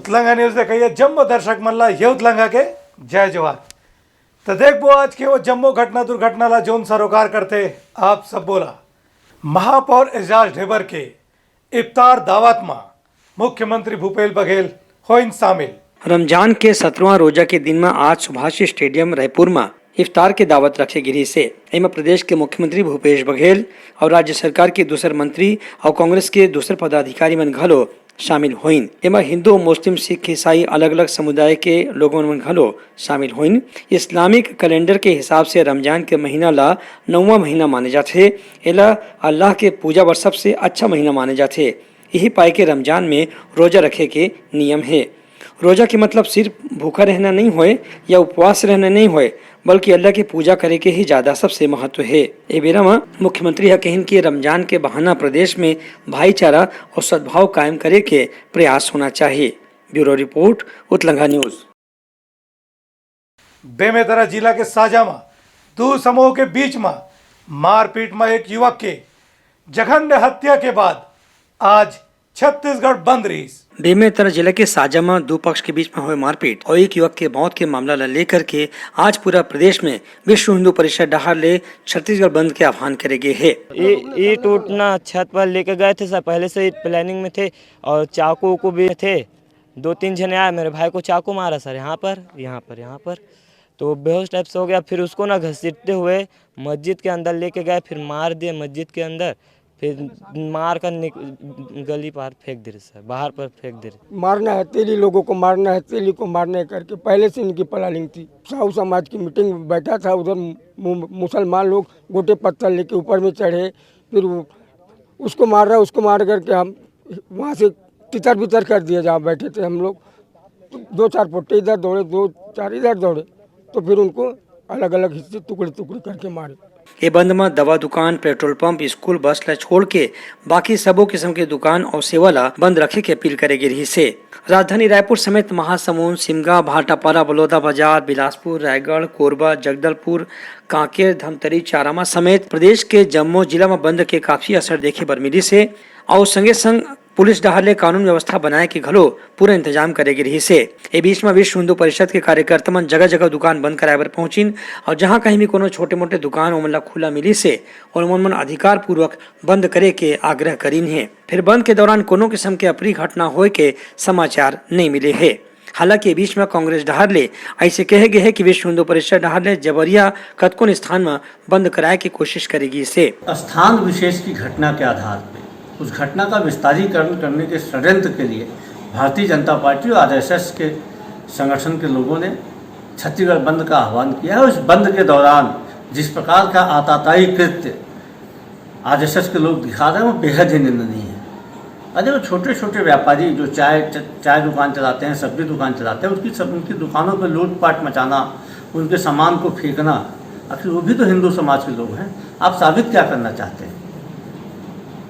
उतलंगा news देखिए जम्मू दर्शक मल्ला ये उतलंगा के जय जवान। तो देखो आज के वो जम्मू घटना दुर्घटनाला जोन सरोकार करते आप सब बोला महापौर एजाज ढेबर के इफ्तार दावत में मुख्यमंत्री भूपेश बघेल होइन शामिल। रमजान के 17वां रोजा के दिन में आज सुभाष स्टेडियम रायपुर में इफ्तार के दावत रखे गिरी से एम प्रदेश के मुख्यमंत्री भूपेश बघेल और राज्य सरकार के दूसरे मंत्री और कांग्रेस के दूसरे पदाधिकारी मन घलो शामिल होइन। एमा हिंदू मुस्लिम सिख ईसाई अलग अलग समुदाय के लोगों मन घलो शामिल होइन। इस्लामिक कैलेंडर के हिसाब से रमजान के महीना ला 9वां महीना माने जाते। एला अल्लाह के पूजा बर सबसे अच्छा महीना माने जाते। यही पाए के रमजान में रोजा रखे के नियम है। रोजा के मतलब सिर्फ भूखा रहना नहीं होए या उपवास रहना नहीं होए बल्कि अल्लाह की पूजा करे के ही ज्यादा सबसे महत्व है। ए बेरा में मुख्यमंत्री कहिन कि रमजान के बहाना प्रदेश में भाईचारा और सद्भाव कायम करे के प्रयास होना चाहिए। ब्यूरो रिपोर्ट उतलंगा न्यूज। बेमेतरा जिला के साजामा दो समूह के बीच में मारपीट में एक युवक के जघन्य हत्या के बाद आज छत्तीसगढ़ बंद रही। बेमेतरा जिले के साजा में दो पक्ष के बीच में हुए मारपीट और एक युवक के मौत के मामला लेकर के आज पूरा प्रदेश में विश्व हिंदू परिषद डहार ले छत्तीसगढ़ बंद के आह्वान करे गए है। ये टूटना छत पर लेके गए थे सर, पहले से प्लानिंग में थे और चाकू को भी थे। 2-3 जने आए, मेरे भाई को चाकू मारा सर, यहाँ पर तो बेहोश टाइप से हो गया। फिर उसको ना घसीटते हुए मस्जिद के अंदर लेके गए, फिर मार दिए मस्जिद के अंदर, फिर मार कर गली पार फेंक दे रहे सर, बाहर पर फेंक दे रहे। मारना है तेली लोगों को, मारना है तेली को मारने करके पहले से इनकी प्लानिंग थी। साहू समाज की मीटिंग में बैठा था, उधर मुसलमान लोग गोटे पत्थर लेके ऊपर में चढ़े, फिर उसको मार रहा, उसको मार करके हम वहाँ से तितर बितर कर दिया। जहाँ बैठे थे हम लोग 2-4 फुट्टे इधर दौड़े, 2-4 इधर दौड़े, तो फिर उनको अलग अलग हिस्से टुकड़े टुकड़े करके मारे। ये बंद में दवा दुकान, पेट्रोल पंप, स्कूल बस ला छोड़ के बाकी सबो किस्म के दुकान और सेवा ला बंद रखे के अपील करेगी रही से। राजधानी रायपुर समेत महासमुंद, सिमगा, भाटापारा, बलौदा बाजार, बिलासपुर, रायगढ़, कोरबा, जगदलपुर, कांकेर, धमतरी, चारामा समेत प्रदेश के जम्मू जिला में बंद के काफी असर देखे बर मिली से और संगे संग पुलिस डहार ले कानून व्यवस्था बनाए के घलो पूरा इंतजाम करेगी रही से। ए बीच में विश्व हिंदू परिषद के कार्यकर्ता मन जगह जगह दुकान बंद कराए बर पहुंचिन और जहां कहीं भी कोनो छोटे मोटे दुकान ओमन ला खुला मिली से और मन अधिकार पूर्वक बंद करे के आग्रह करीन है। फिर बंद के दौरान कोनो किस्म के अप्रिय घटना होए के समाचार नहीं मिले है। हालांकि बीच में कांग्रेस डहार ले ऐसे कहे गए है कि विश्व हिंदू परिषद डहार ले जबरिया कतकोन स्थान में बंद कराए की कोशिश करेगी से। स्थान विशेष की घटना के आधार पर उस घटना का विस्तारीकरण करने के षड्यंत्र के लिए भारतीय जनता पार्टी और आरएसएस के संगठन के लोगों ने छत्तीसगढ़ बंद का आह्वान किया है। उस बंद के दौरान जिस प्रकार का आतताई कृत्य आरएसएस के लोग दिखा रहे हैं वो बेहद ही निंदनीय है। अरे वो छोटे छोटे व्यापारी जो चाय दुकान चलाते हैं, सब्जी दुकान चलाते हैं, उनकी दुकानों पर लूटपाट मचाना, उनके सामान को फेंकना, आखिर वो भी तो हिंदू समाज के लोग हैं। आप साबित क्या करना चाहते हैं?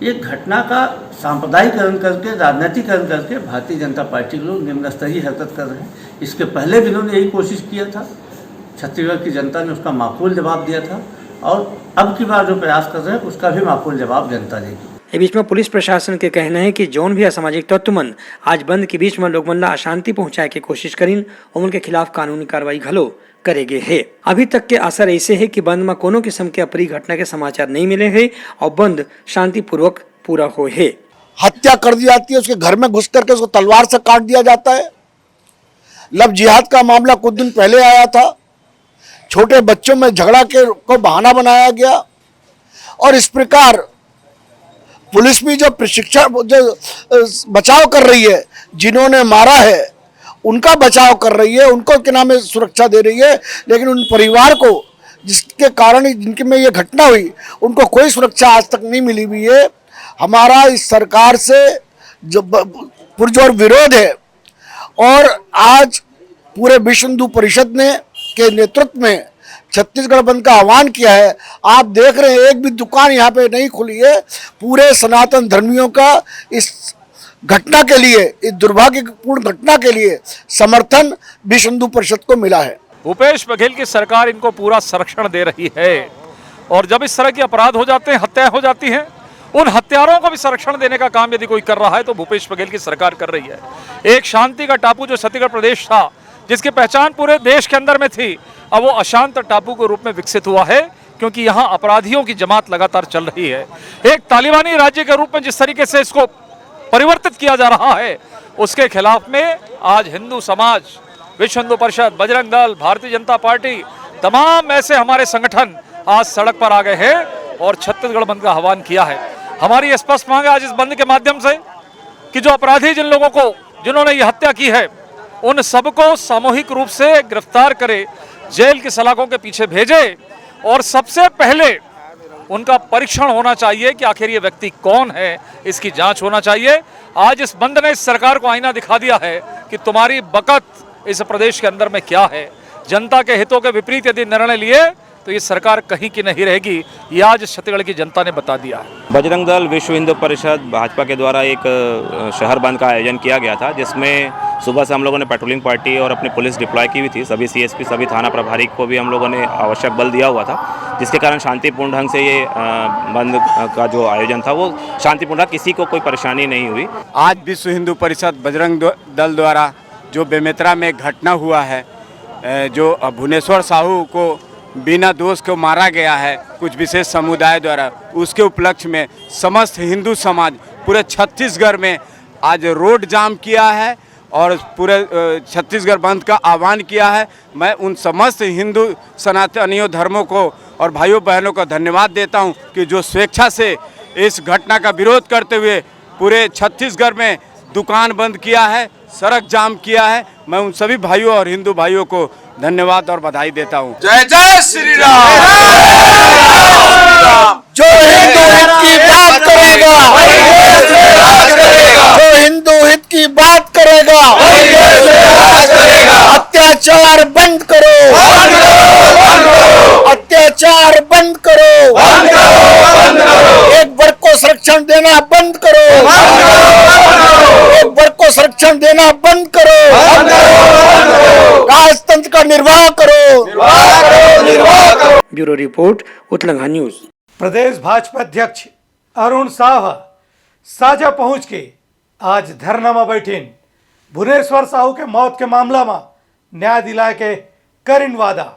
ये घटना का सांप्रदायिकरण करके, राजनीतिकरण करके भारतीय जनता पार्टी के लोग निम्न स्तरीय हरकत कर रहे हैं। इसके पहले भी इन्होंने यही कोशिश किया था, छत्तीसगढ़ की जनता ने उसका माकूल जवाब दिया था और अब की बार जो प्रयास कर रहे हैं उसका भी माकूल जवाब जनता देगी। इस बीच में पुलिस प्रशासन के कहना है कि जौन भी असामाजिक तत्व मन आज बंद के बीच में लोग मन ला अशांति पहुंचाए की कोशिश करीन उनके खिलाफ कानूनी कार्रवाई घलो करेगे है। अभी तक के असर ऐसे है कि बंद में कोनो किस्म के अप्रिय घटना के समाचार नहीं मिले हैं और बंद शांति पूर्वक पूरा हो है। हत्या कर दी जाती है, उसके घर में घुस करके उसको तलवार से काट दिया जाता है। लव जिहाद का मामला कुछ दिन पहले आया था, छोटे बच्चों में झगड़ा को बहाना बनाया गया और इस प्रकार पुलिस भी जो प्रशिक्षण जो बचाव कर रही है, जिन्होंने मारा है उनका बचाव कर रही है, उनको क्या नाम है सुरक्षा दे रही है, लेकिन उन परिवार को जिसके कारण जिनके में ये घटना हुई उनको कोई सुरक्षा आज तक नहीं मिली हुई है। हमारा इस सरकार से जो पुरजोर विरोध है और आज पूरे विश्व हिंदू परिषद ने के नेतृत्व में छत्तीसगढ़ बंद का आह्वान किया है। आप देख रहे हैं एक भी दुकान यहाँ पे नहीं खुली है। पूरे सनातन धर्मियों का इस घटना के लिए, इस दुर्भाग्यपूर्ण घटना के लिए समर्थन विश्व हिंदू परिषद को मिला है। भूपेश बघेल की सरकार इनको पूरा संरक्षण दे रही है और जब इस तरह के अपराध हो जाते हैं, हत्याएं हो जाती हैं उन हत्यारों को भी संरक्षण देने का काम यदि कोई कर रहा है तो भूपेश बघेल की सरकार कर रही है। एक शांति का टापू जो छत्तीसगढ़ प्रदेश था, जिसकी पहचान पूरे देश के अंदर में थी, अब वो अशांत टापू के रूप में विकसित हुआ है, क्योंकि यहाँ अपराधियों की जमात लगातार चल रही है। एक तालिबानी राज्य के रूप में जिस तरीके से इसको परिवर्तित किया जा रहा है, उसके खिलाफ में आज हिंदू समाज, विश्व हिंदू परिषद, बजरंग दल, भारतीय जनता पार्टी, तमाम ऐसे हमारे संगठन आज सड़क पर आ गए हैं और छत्तीसगढ़ बंद का आह्वान किया है। हमारी स्पष्ट मांग है आज इस बंद के माध्यम से कि जो अपराधी जिन लोगों को, जिन्होंने ये हत्या की है, उन सबको सामूहिक रूप से गिरफ्तार करे, जेल की सलाखों के पीछे भेजे और सबसे पहले उनका परीक्षण होना चाहिए कि आखिर ये व्यक्ति कौन है, इसकी जांच होना चाहिए। आज इस बंद ने इस सरकार को आईना दिखा दिया है कि तुम्हारी बकत इस प्रदेश के अंदर में क्या है। जनता के हितों के विपरीत यदि निर्णय लिए तो ये सरकार कहीं की नहीं रहेगी, ये आज छत्तीसगढ़ की जनता ने बता दिया है। बजरंग दल, विश्व हिंदू परिषद, भाजपा के द्वारा एक शहर बंद का आयोजन किया गया था, जिसमें सुबह से हम लोगों ने पेट्रोलिंग पार्टी और अपनी पुलिस डिप्लॉय की हुई थी। सभी सीएसपी, सभी थाना प्रभारी को भी हम लोगों ने आवश्यक बल दिया हुआ था, जिसके कारण शांतिपूर्ण ढंग से ये बंद का जो आयोजन था वो शांतिपूर्ण, किसी को कोई परेशानी नहीं हुई। आज विश्व हिंदू परिषद बजरंग दल द्वारा जो बेमेतरा में घटना हुआ है, जो भुवनेश्वर साहू को बिना दोष को मारा गया है कुछ विशेष समुदाय द्वारा, उसके उपलक्ष्य में समस्त हिंदू समाज पूरे छत्तीसगढ़ में आज रोड जाम किया है और पूरे छत्तीसगढ़ बंद का आह्वान किया है। मैं उन समस्त हिंदू सनातनियों धर्मों को और भाइयों बहनों को धन्यवाद देता हूं कि जो स्वेच्छा से इस घटना का विरोध करते हुए पूरे छत्तीसगढ़ में दुकान बंद किया है, सड़क जाम किया है। मैं उन सभी भाइयों और हिंदू भाइयों को धन्यवाद और बधाई देता हूं। जय जय श्री राम। जो हिंदू हित की बात करेगा, जो हिंदू हित की बात करेगा, अत्याचार बंद करो, अत्याचार बंद करो, एक वर्ग को संरक्षण देना बंद करो, एक वर्ग को संरक्षण देना बंद करो, राजतंत्र का निर्वाह करो, निर्वाह करो। ब्यूरो रिपोर्ट, उत्तलंघा न्यूज। प्रदेश भाजपा अध्यक्ष अरुण साह साजा पहुंच के आज धरना में बैठीन भुवनेश्वर साहू के मौत के मामला में न्याय दिलाए के करिन वादा।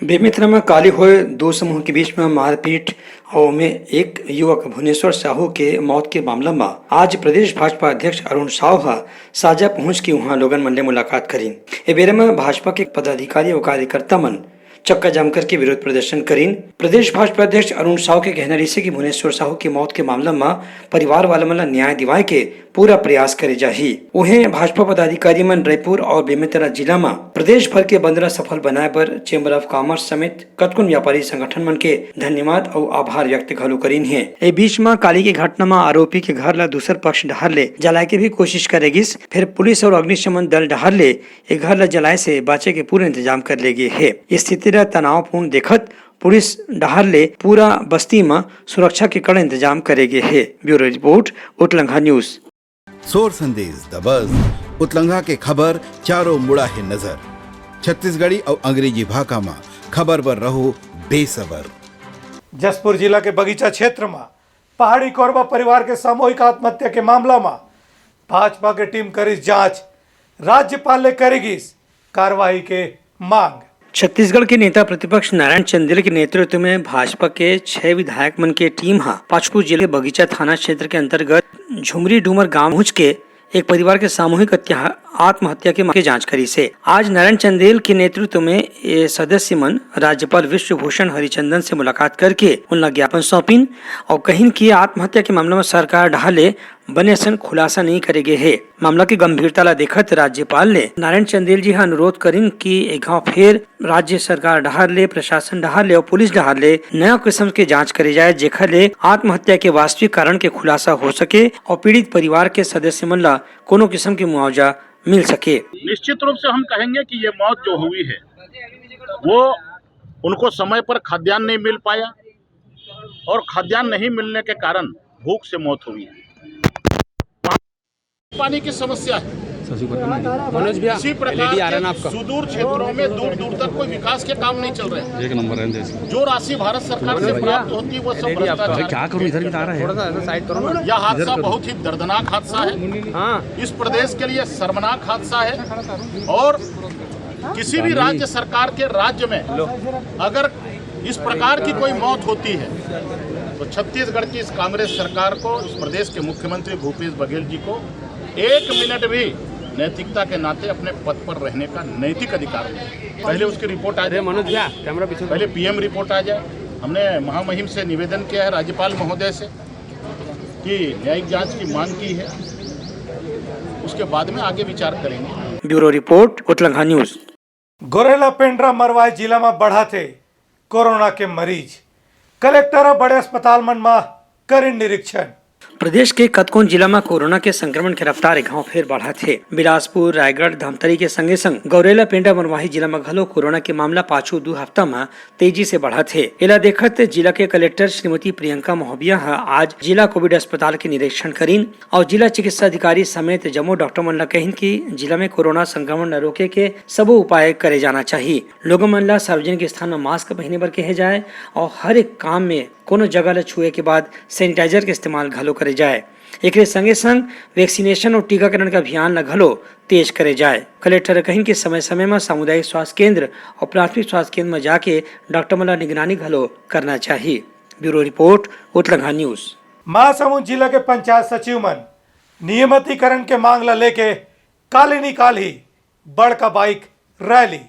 बेमेतरा में काली हुए दो समूह के बीच में मारपीट और में एक युवक भुवनेश्वर साहू के मौत के मामला में आज प्रदेश भाजपा अध्यक्ष अरुण साह साजा पहुंच के वहां लोगन मन ले मुलाकात करीन। ए बेरे में भाजपा के पदाधिकारी और कार्यकर्ता मन चक्का जाम करके विरोध प्रदर्शन करीन। प्रदेश भाजपा अध्यक्ष अरुण साहू के कहना रही कि भुवनेश्वर साहू की मौत के मामला में परिवार वाला मन न्याय दिवाए के पूरा प्रयास करे जाही। उन्हें भाजपा पदाधिकारी मन रायपुर और बेमेतरा जिला में प्रदेश भर के बंदरा सफल बनाए पर चेंबर ऑफ कॉमर्स समेत कतकुन व्यापारी संगठन मन के धन्यवाद और आभार व्यक्त घलो करीन है। ए बीच में काली की घटना में आरोपी के घर ला दूसर पक्ष डहर ले जलाए के भी कोशिश करेगिस, फिर पुलिस और अग्निशमन दल डहर ले एक घर ला जलाए से बचे के पूरे इंतजाम कर ले गए है। स्थिति तनावपूर्ण देखत पुलिस डहर ले पूरा बस्ती में सुरक्षा के कड़े इंतजाम करेगे है। ब्यूरो रिपोर्ट, उत्तलंघा न्यूज। सोर संदेश द बज़, उत्तलंघा के खबर चारों मुड़ा है नजर। छत्तीसगढ़ी और अंग्रेजी भाषा में खबर पर रहो बेसबर। जसपुर जिला के बगीचा क्षेत्र में पहाड़ी कोरबा परिवार के सामूहिक आत्महत्या के मामला में भाजपा के टीम करीस जांच, राज्यपाल ने करेगी कार्रवाई के मांग। छत्तीसगढ़ के नेता प्रतिपक्ष नारायण चंदेल के नेतृत्व में भाजपा के 6 विधायक मन के टीम पाचपुर जिले के बगीचा थाना क्षेत्र के अंतर्गत झुमरी डूमर गांव पहुंच के एक परिवार के सामूहिक आत्महत्या के जांच करी से। आज नारायण चंदेल के नेतृत्व में ये सदस्य मन राज्यपाल विश्वभूषण हरिचंदन से मुलाकात करके उनका ज्ञापन सौंपिन और कहीं की आत्महत्या के मामले में सरकार ढाले बने सन खुलासा नहीं करेगे है। मामला की गंभीरता ला देखत राज्यपाल ने नारायण चंदेल जी अनुरोध करीन कि एक गाँव फिर राज्य सरकार डहार ले, प्रशासन डहार ले और पुलिस डहार ले नया किस्म के जांच करी जाए, जेखर ले आत्महत्या के वास्तविक कारण के खुलासा हो सके और पीड़ित परिवार के सदस्य मन ला कोनो किस्म की मुआवजा मिल सके। निश्चित रूप से हम कहेंगे कि ये मौत जो हुई है वो उनको समय पर खाद्यान्न नहीं मिल पाया और खाद्यान्न नहीं मिलने के कारण भूख से मौत हुई है। पानी की समस्या है, इसी प्रकार सुदूर क्षेत्रों में दूर दूर तक कोई विकास के काम नहीं चल रहे हैं। एक नंबर है। जो राशि भारत सरकार से प्राप्त होती है वो सब भ्रष्टाचार। क्या करूं, इधर भी आ रहा है। यह हादसा बहुत ही दर्दनाक हादसा है। इस प्रदेश के लिए शर्मनाक हादसा है। और किसी भी राज्य सरकार के राज्य में अगर इस प्रकार की कोई मौत होती है तो छत्तीसगढ़ की इस कांग्रेस सरकार को, इस प्रदेश के मुख्यमंत्री भूपेश बघेल जी को 1 मिनट भी नैतिकता के नाते अपने पद पर रहने का नैतिक अधिकार नहीं। पहले उसकी रिपोर्ट आ जाए, पहले पीएम रिपोर्ट आ जाए। हमने महामहिम से निवेदन किया है, राज्यपाल महोदय से, कि न्यायिक जांच की मांग की है, उसके बाद में आगे विचार करेंगे। ब्यूरो रिपोर्ट उत्तलंघा न्यूज। गोरेला पेंड्रा मरवाई जिला में बढ़ा थे कोरोना के मरीज। कलेक्टर बड़े अस्पताल मन में करें निरीक्षण। प्रदेश के कतकोन जिला में कोरोना के संक्रमण के रफ्तार गांव फेर बढ़ा थे। बिलासपुर, रायगढ़, धमतरी के संगे संग गौरेला पेंड्रा मरवाही जिला में घलो कोरोना के मामला पाछू 2 हफ्ता में तेजी से बढ़ा थे। एला देखत जिला के कलेक्टर श्रीमती प्रियंका मोहबिया आज जिला कोविड अस्पताल के निरीक्षण करीन और जिला चिकित्सा अधिकारी समेत जम्मू डॉक्टर मन ला कहिन कि जिला में कोरोना संक्रमण न रोके के सबो उपाय करे जाना चाहिए। लोगों मन ला सार्वजनिक स्थान में मास्क पहने बर कहे जाए और हर एक काम में कोनो जगह ले छुए के बाद सैनिटाइजर के इस्तेमाल घलो करे जाए। एक संगे संग वैक्सीनेशन और टीकाकरण का अभियान ल घलो तेज करे जाए। कलेक्टर कहिन कि समय समय में सामुदायिक स्वास्थ्य केंद्र और प्राथमिक स्वास्थ्य केंद्र में जाके डॉक्टर मन ला निगरानी घलो करना चाहिए। ब्यूरो रिपोर्ट उत्तलंघा न्यूज। महासमुंद जिला के पंचायत सचिव मन नियमितीकरण के मांग ला लेके काली निकाली बड़का बाइक रैली।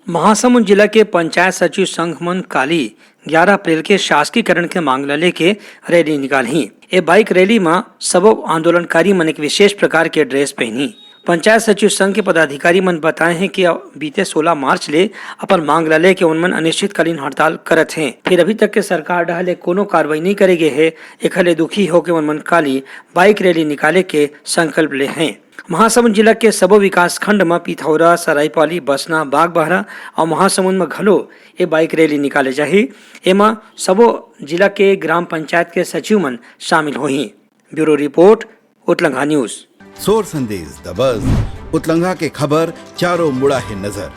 महासमुंद जिला के पंचायत सचिव संघ मन काली 11 अप्रैल के शासकीकरण के मांग ला लेके रैली निकाली। ये बाइक रैली में सबो आंदोलनकारी मन एक विशेष प्रकार के ड्रेस पहनी। पंचायत सचिव संघ के पदाधिकारी मन बताए हैं कि बीते 16 मार्च ले अपन मांग ला लेके उनमन अनिश्चितकालीन हड़ताल करत हैं। फिर अभी तक के सरकार डहले कोनो कार्रवाई नहीं करेगे है। एकले दुखी होके उनमन काली बाइक रैली निकाले के संकल्प ले हैं। महासमुंद जिला के सबो विकास खंड में पिथौरा, सरायपाली, बसना, बागबाहरा और महासमुंद में घलो ये बाइक रैली निकाले जाही। एमा सबो जिला के ग्राम पंचायत के सचिव मन शामिल होही। ब्यूरो रिपोर्ट उत्तलंघा न्यूज। सोर संदेश द बज़ उतलंघा के खबर चारों मुड़ा है नजर।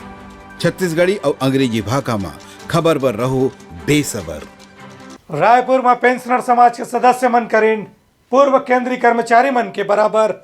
छत्तीसगढ़ी और अंग्रेजी भाषा में खबर पर रहो बेसबर। रायपुर में पेंशनर समाज के सदस्य मन करीन पूर्व केंद्रीय कर्मचारी मन के बराबर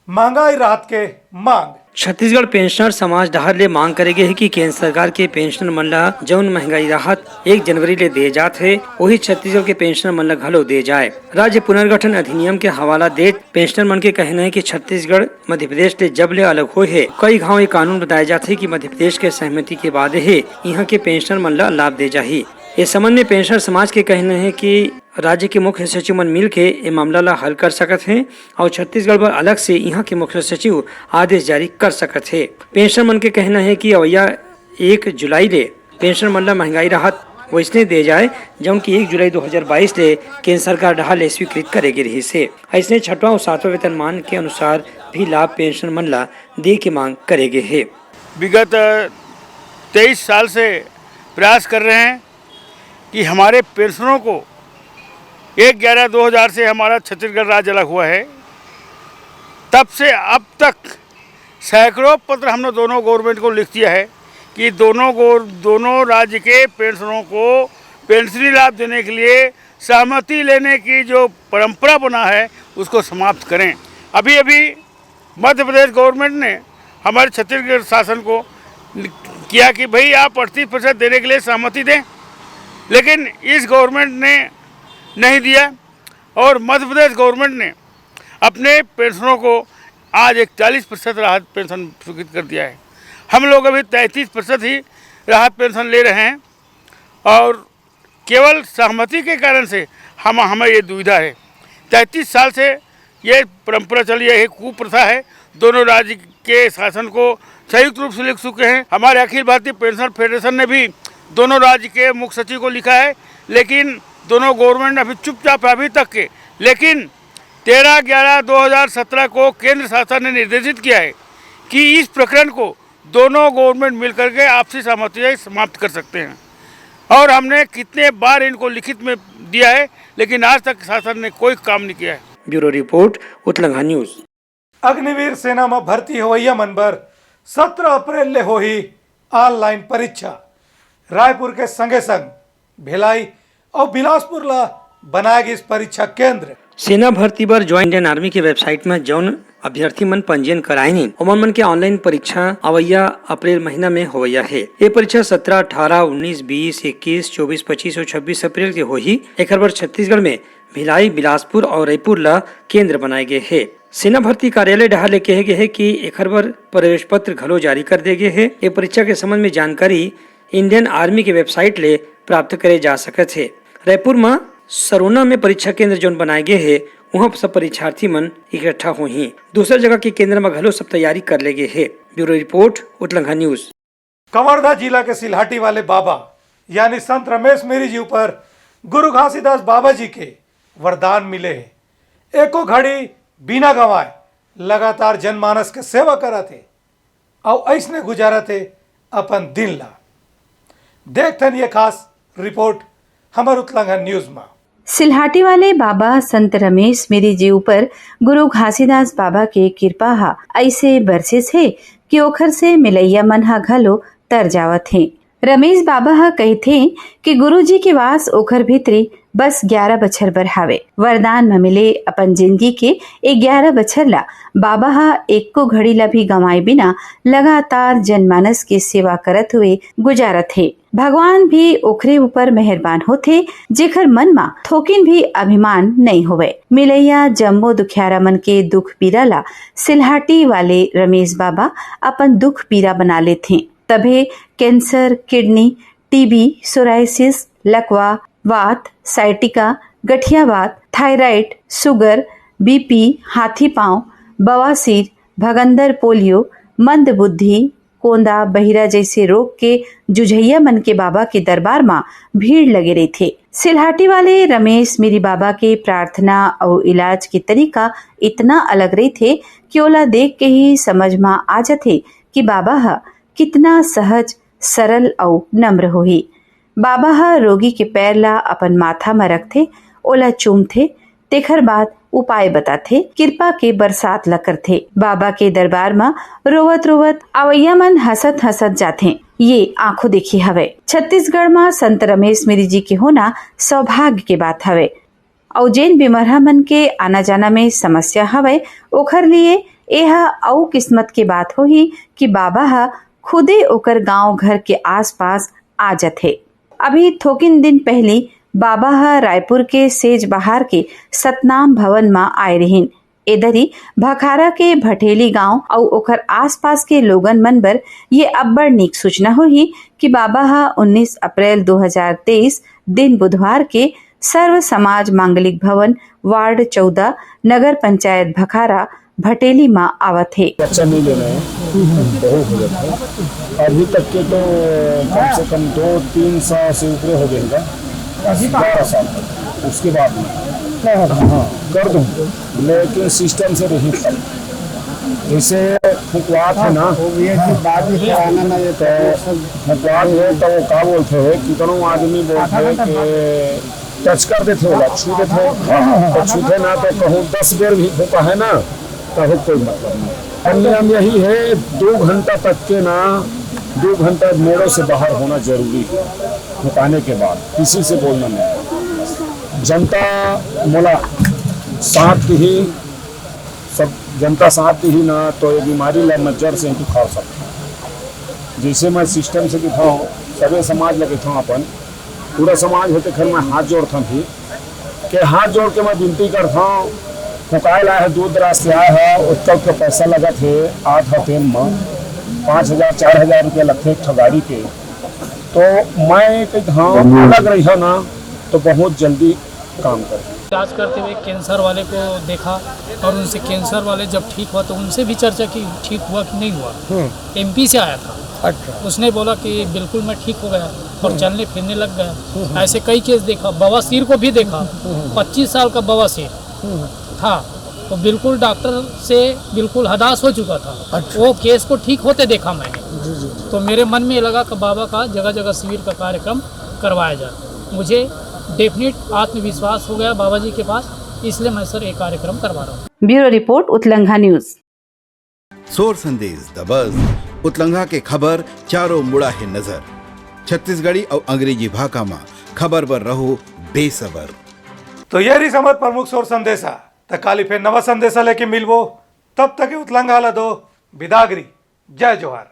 महंगाई राहत के मांग। छत्तीसगढ़ पेंशनर समाज डहर ले मांग करेगे है कि केंद्र सरकार के पेंशनर मन ला जौन महंगाई राहत 1 जनवरी ले दे जात है वही छत्तीसगढ़ के पेंशनर मन ला घलो दे जाए। राज्य पुनर्गठन अधिनियम के हवाला देत पेंशनर मन के कहना है कि छत्तीसगढ़ मध्य प्रदेश ले जब ले अलग हुए है कई गाँव ये कानून बताया जाते है कि मध्य प्रदेश के सहमति के बाद है यहाँ के पेंशनर मन ला लाभ दे जाही। इस संबंध में पेंशनर समाज के कहना है कि राज्य के मुख्य सचिव मन मिल के ये मामला ला हल कर सकत हैं और छत्तीसगढ़ पर अलग से यहाँ के मुख्य सचिव आदेश जारी कर सकत है। पेंशनर मन के कहना है कि अवैया 1 जुलाई ले पेंशनर मन ला महंगाई राहत वैसने दे जाए जौन की 1 जुलाई 2022 ले केंद्र सरकार डहाल स्वीकृत करेगी रही से। ऐसने 6वां और 7वां वेतनमान के अनुसार भी लाभ पेंशनर मन ला दे के मांग करेगे है। विगत 23 साल से प्रयास कर रहे हैं कि हमारे पेंशनरों को 1/11/2000 से हमारा छत्तीसगढ़ राज्य अलग हुआ है। तब से अब तक सैकड़ों पत्र हमने दोनों गवर्नमेंट को लिख दिया है कि दोनों राज्य के पेंशनरों को पेंशनी लाभ देने के लिए सहमति लेने की जो परंपरा बना है उसको समाप्त करें। अभी मध्य प्रदेश गवर्नमेंट ने हमारे छत्तीसगढ़ शासन को किया कि भाई आप 38% देने के लिए सहमति दें, लेकिन इस गवर्नमेंट ने नहीं दिया और मध्य प्रदेश गवर्नमेंट ने अपने पेंशनरों को आज 41% राहत पेंशन स्वीकृत कर दिया है। हम लोग अभी 33% ही राहत पेंशन ले रहे हैं और केवल सहमति के कारण से हमें ये दुविधा है। 33 साल से ये परंपरा चली है, कुप्रथा है। दोनों राज्य के शासन को संयुक्त रूप से लिख चुके हैं। हमारे अखिल भारतीय पेंशनर फेडरेशन ने भी दोनों राज्य के मुख्य सचिव को लिखा है, लेकिन दोनों गवर्नमेंट अभी चुपचाप अभी तक के। लेकिन 13/11/2017 को केंद्र शासन ने निर्देशित किया है कि इस प्रकरण को दोनों गवर्नमेंट मिलकर के आपसी सहमति से समाप्त कर सकते हैं और हमने कितने बार इनको लिखित में दिया है, लेकिन आज तक शासन ने कोई काम नहीं किया है। ब्यूरो रिपोर्ट उत्तलंघा न्यूज। अग्निवीर सेना में भर्ती होवैया मन बर 17 अप्रैल ले हो ही ऑनलाइन परीक्षा। रायपुर के संगे संग भिलाई और बिलासपुर ला बनाएगी इस परीक्षा केंद्र। सेना भर्ती बर ज्वाइंट इंडियन आर्मी की वेबसाइट में जौन अभ्यर्थी मन पंजीयन कराए ओमन मन के ऑनलाइन परीक्षा अवैया अप्रैल महीना में होवैया है। ये परीक्षा 17, 18, 19, 20, 21, 24, 25 और 26 अप्रैल के होही। एक बार छत्तीसगढ़ में भिलाई, बिलासपुर और रायपुर ला केंद्र बनाए गए है। सेना भर्ती कार्यालय डहा ले कहे गए है कि एक बार प्रवेश पत्र घलो जारी कर दे गए है। ये परीक्षा के संबंध में जानकारी इंडियन आर्मी की वेबसाइट ले प्राप्त करे जा सकत है। रायपुर में सरोना में परीक्षा केंद्र जोन बनाए गए है वहाँ सब परीक्षार्थी मन इकट्ठा हुई। दूसरा जगह के केंद्र में घलो सब तैयारी कर ले गए है। ब्यूरो रिपोर्ट उतलंघा न्यूज। कवर्धा जिला के सिलहाटी वाले बाबा यानी संत रमेश मेरी जी ऊपर गुरु घासीदास बाबा जी के वरदान मिले है। एको घड़ी बिना गंवाए लगातार जनमानस के सेवा करा थे और ऐसने गुजारा थे अपन दिन ला। देखते ये खास रिपोर्ट हमार उतलंघा न्यूज में। सिलहाटी वाले बाबा संत रमेश मेरी जी ऊपर गुरु घासीदास बाबा के कृपा हा ऐसे बरसे थे कि ओखर से मिलैया मन हा घलो तर जावत है। रमेश बाबा हा कहते कि गुरु जी के वास ओखर भीतरी बस 11 बछर बर हावे। वरदान में मिले अपन जिंदगी के 11 बछर ला बाबा हा एक को घड़ी ला भी गंवाए बिना लगातार जनमानस की सेवा करत हुए गुजारत है। भगवान भी ओखरे ऊपर मेहरबान होते जेखर मन मा थोकिन भी अभिमान नहीं होवे। मिलैया जम्मो दुखियारा मन के दुख पीरा ला सिलहाटी वाले रमेश बाबा अपन दुख पीरा बना लेते। तभे कैंसर, किडनी, टीबी, सोराइसिस, लकवा, वात, साइटिका, गठियावात, थायराइड, शुगर, बीपी, हाथी पांव, बवासीर, भगंदर, पोलियो, मंद बुद्धि, कोंदा, बहिरा जैसे रोग के जुझैया मन के बाबा के दरबार में भीड़ लगे रही थे। सिलहाटी वाले रमेश मेरी बाबा के प्रार्थना और इलाज के तरीका इतना अलग रही थे कि ओला देख के ही समझ में आ जाते कि बाबा हा कितना सहज, सरल और नम्र होही। बाबा हा रोगी के पैर ला अपन माथा में रखते, ओला चूमते, तेखर बाद उपाय बताते, कृपा के बरसात ला करते। बाबा के दरबार में रोवत रोवत अवैया मन हंसत हंसत जाते। ये आंखों देखी हवे। छत्तीसगढ़ में संत रमेश मेरी जी के होना सौभाग्य के बात हवे। और जैन बीमारा मन के आना जाना में समस्या हवे ओखर लिए यह औ किस्मत के बात होही कि बाबा हा खुदे ओकर गांव घर के आसपास आ जाते। अभी थोकिन दिन पहले बाबा हा रायपुर के सेज बहार के सतनाम भवन में आए रहीन। इधरी भखारा के भटेली गांव और ओकर आसपास के लोगन मन बर ये अब्बड़ नीक सूचना होही कि बाबा हा 19 अप्रैल 2023 दिन बुधवार के सर्व समाज मांगलिक भवन वार्ड 14 नगर पंचायत भखारा भटेली में आवत है। बच्चा नहीं ले रहे हैं, बहुत हो जाता है। अभी तक के तो कम से कम 200-300 से ऊपर हो जाएगा। 12 साल उसके बाद हाँ कर दूँ, लेकिन सिस्टम से नहीं कर। जैसे फुकवात है ना, बाद में कराना ना, ये तो फुकवात है तो वो क्या बोलते हैं, कितनों आदमी बोलते हैं कि टच कर देते हो, छूते थे तो छूते ना तो कहूँ 10 बेर भी फूका है ना तो कोई मतलब नहीं। नियम यही है 2 घंटा तक के ना, 2 घंटा मेड़ों से बाहर होना जरूरी है। फुकाने के बाद किसी से बोलना नहीं। जनता मोला साथ ही सब जनता साथ ही ना तो ये बीमारी ला मज्जर से ही खा सकते। जैसे मैं सिस्टम से दिखाऊँ, सभी समाज लगे था अपन पूरा समाज होते खैर मैं हाथ जोड़ता भी कि हाथ जोड़ के मैं विनती करता हूँ। फुकाए लाए है, दूर दराज से आए है, उत्तर के पैसा लगा थे 8 हफ्तेन में 5,000-4,000 रुपये लगते एक गाड़ी के। तो मैं कहता हूँ अलग रही है ना तो बहुत जल्दी काम कर। इलाज करते हुए कैंसर वाले को देखा और उनसे कैंसर वाले जब ठीक हुआ तो उनसे भी चर्चा की ठीक हुआ कि नहीं हुआ। MP से आया था। अच्छा। उसने बोला कि बिल्कुल मैं ठीक हो गया और चलने फिरने लग गया। ऐसे कई केस देखा, बवासीर को भी देखा, 25 साल का बवासीर था तो बिल्कुल डॉक्टर से बिल्कुल हताश हो चुका था। अच्छा। वो केस को ठीक होते देखा मैंने। तो मेरे मन में लगा कि बाबा का जगह जगह शिविर का कार्यक्रम करवाया जाए। मुझे डेफिनेट आत्मविश्वास हो गया बाबा जी के पास, इसलिए मैं सर एक कार्यक्रम करवा रहा हूँ। ब्यूरो रिपोर्ट उतलंघा न्यूज। सोर संदेश दबज उतलंघा के खबर चारों मुड़ा है नजर छत्तीसगढ़ी और अंग्रेजी भाषा में खबर पर रहो बेसबर। तो ये रही समझ प्रमुख सोर संदेशा तो काली फिर नवा संदेशा लेके मिलवो, तब तक उतलंघा ला दो बिदागरी। जय जोहार।